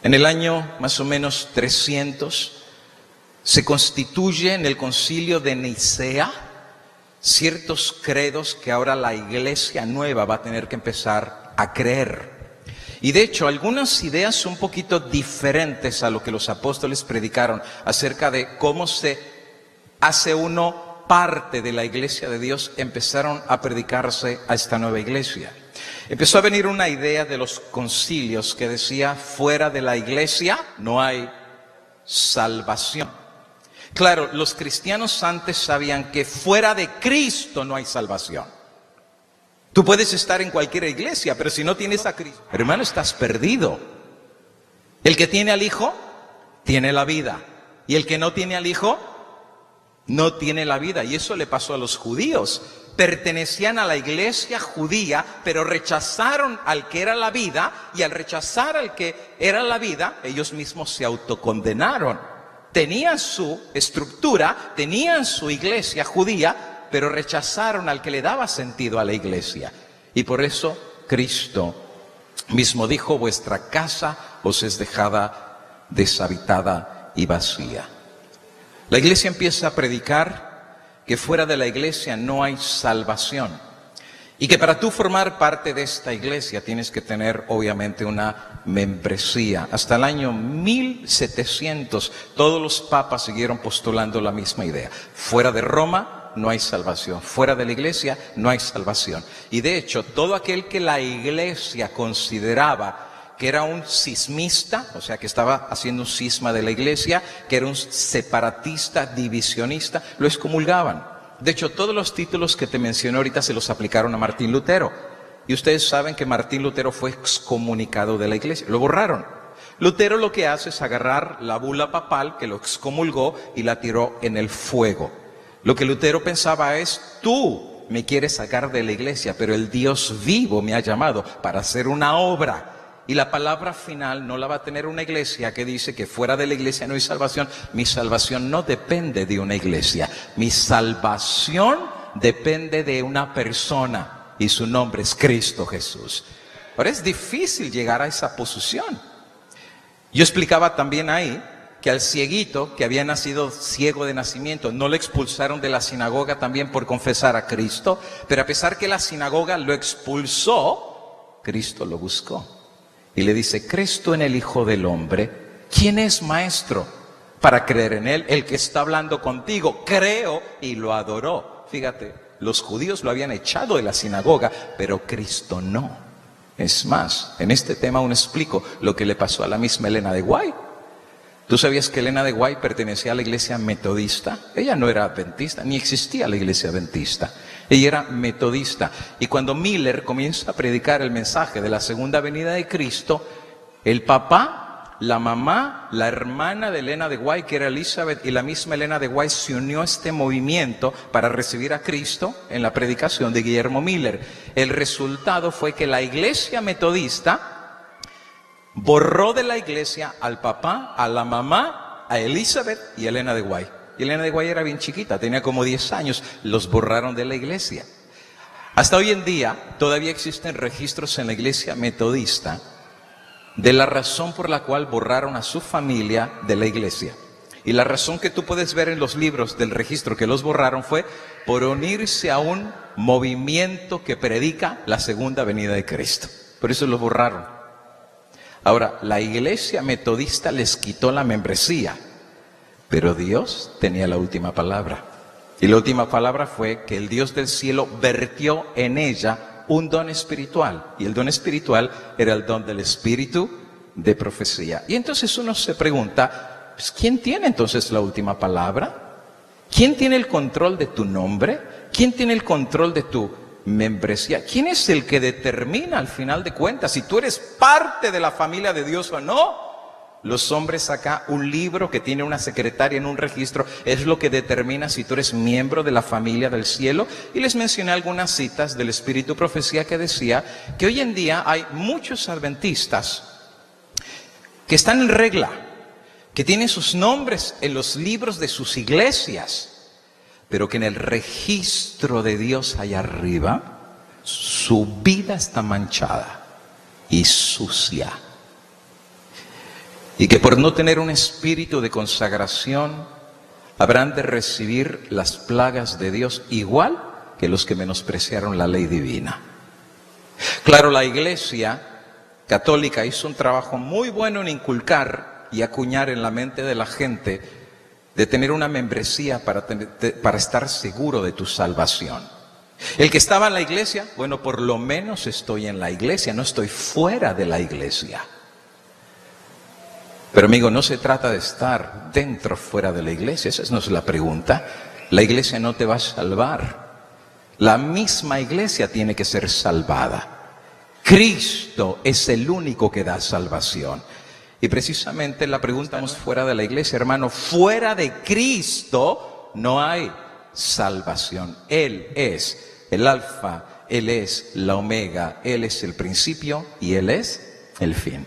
En el año más o menos 300 se constituye en el concilio de Nicea ciertos credos que ahora la iglesia nueva va a tener que empezar a creer. Y de hecho, algunas ideas un poquito diferentes a lo que los apóstoles predicaron acerca de cómo se hace uno parte de la iglesia de Dios, empezaron a predicarse a esta nueva iglesia. Empezó a venir una idea de los concilios que decía, fuera de la iglesia no hay salvación. Claro, los cristianos antes sabían que fuera de Cristo no hay salvación. Tú puedes estar en cualquier iglesia, pero si no tienes a Cristo, hermano, estás perdido. El que tiene al Hijo, tiene la vida. Y el que no tiene al Hijo, no tiene la vida. Y eso le pasó a los judíos. Pertenecían a la iglesia judía, pero rechazaron al que era la vida. Y al rechazar al que era la vida, ellos mismos se autocondenaron. Tenían su estructura, tenían su iglesia judía, pero rechazaron al que le daba sentido a la iglesia. Y por eso Cristo mismo dijo, vuestra casa os es dejada deshabitada y vacía. La iglesia empieza a predicar que fuera de la iglesia no hay salvación. Y que para tú formar parte de esta iglesia tienes que tener obviamente una membresía. Hasta el año 1700 todos los papas siguieron postulando la misma idea. Fuera de Roma no hay salvación. Fuera de la iglesia no hay salvación. Y de hecho, todo aquel que la iglesia consideraba que era un cismista, o sea, que estaba haciendo un cisma de la iglesia, que era un separatista, divisionista, lo excomulgaban. De hecho, todos los títulos que te mencioné ahorita se los aplicaron a Martín Lutero. Y ustedes saben que Martín Lutero fue excomunicado de la iglesia. Lo borraron. Lutero lo que hace es agarrar la bula papal que lo excomulgó y la tiró en el fuego. Lo que Lutero pensaba es, tú me quieres sacar de la iglesia, pero el Dios vivo me ha llamado para hacer una obra. Y la palabra final no la va a tener una iglesia que dice que fuera de la iglesia no hay salvación. Mi salvación no depende de una iglesia. Mi salvación depende de una persona y su nombre es Cristo Jesús. Ahora es difícil llegar a esa posición. Yo explicaba también ahí que al cieguito que había nacido ciego de nacimiento no le expulsaron de la sinagoga también por confesar a Cristo, pero a pesar que la sinagoga lo expulsó, Cristo lo buscó. Y le dice, ¿crees tú en el Hijo del Hombre? ¿Quién es maestro para creer en él? El que está hablando contigo, creo, y lo adoró. Fíjate, los judíos lo habían echado de la sinagoga, pero Cristo no. Es más, en este tema aún explico lo que le pasó a la misma Elena de White. ¿Tú sabías que Elena de White pertenecía a la iglesia metodista? Ella no era adventista, ni existía la iglesia adventista. Ella era metodista. Y cuando Miller comienza a predicar el mensaje de la segunda venida de Cristo, el papá, la mamá, la hermana de Elena de White, que era Elizabeth, y la misma Elena de White se unió a este movimiento para recibir a Cristo en la predicación de Guillermo Miller. El resultado fue que la iglesia metodista borró de la iglesia al papá, a la mamá, a Elizabeth y a Elena de White. Y Elena de White era bien chiquita, tenía como 10 años, los borraron de la iglesia. Hasta hoy en día todavía existen registros en la iglesia metodista de la razón por la cual borraron a su familia de la iglesia. Y la razón que tú puedes ver en los libros del registro que los borraron fue por unirse a un movimiento que predica la segunda venida de Cristo. Por eso los borraron. Ahora, la iglesia metodista les quitó la membresía, pero Dios tenía la última palabra. Y la última palabra fue que el Dios del cielo vertió en ella un don espiritual. Y el don espiritual era el don del espíritu de profecía. Y entonces uno se pregunta, pues, ¿quién tiene entonces la última palabra? ¿Quién tiene el control de tu nombre? ¿Quién tiene el control de tu membresía? ¿Quién es el que determina al final de cuentas si tú eres parte de la familia de Dios o no? Los hombres acá, un libro que tiene una secretaria en un registro es lo que determina si tú eres miembro de la familia del cielo. Y les mencioné algunas citas del Espíritu Profecía que decía que hoy en día hay muchos adventistas que están en regla, que tienen sus nombres en los libros de sus iglesias, pero que en el registro de Dios allá arriba, su vida está manchada y sucia. y que por no tener un espíritu de consagración habrán de recibir las plagas de Dios igual que los que menospreciaron la ley divina. Claro, la Iglesia católica hizo un trabajo muy bueno en inculcar y acuñar en la mente de la gente de tener una membresía para estar seguro de tu salvación. El que estaba en la iglesia, bueno, por lo menos estoy en la iglesia, no estoy fuera de la iglesia. Pero amigo, no se trata de estar dentro o fuera de la iglesia, esa no es la pregunta. La iglesia no te va a salvar. La misma iglesia tiene que ser salvada. Cristo es el único que da salvación. Y precisamente la pregunta no es fuera de la iglesia, hermano. Fuera de Cristo no hay salvación. Él es el alfa, Él es la omega, Él es el principio y Él es el fin.